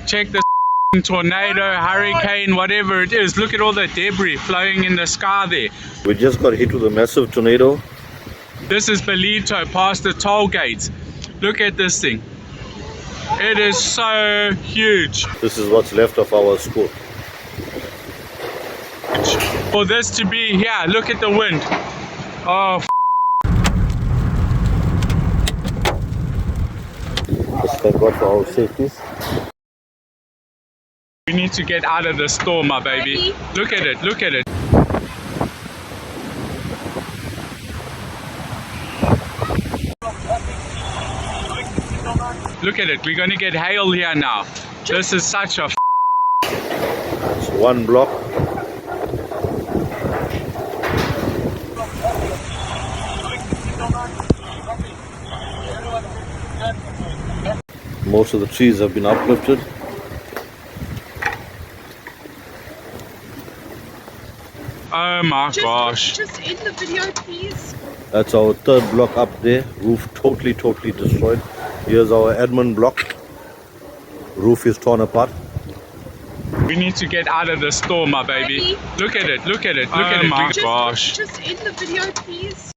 Check the tornado, hurricane, whatever it is. Look at all the debris flowing in the sky there. We just got hit with a massive tornado. This is Ballito past the toll gates. Look at this thing. It is so huge. This is what's left of our school. For this to be here, look at the wind. Oh, Just thank God for our safeties. we need to get out of the storm, my baby. Look at it, look at it. Look at it, we're going to get hail here now. This is such a It's one block. Most of the trees have been uplifted. oh my gosh. Just end the video, please. That's our third block up there. Roof totally destroyed. Here's our admin block. Roof is torn apart. We need to get out of the storm, my baby. Look at it, look at it, look at it. Oh my gosh. Just end the video, please.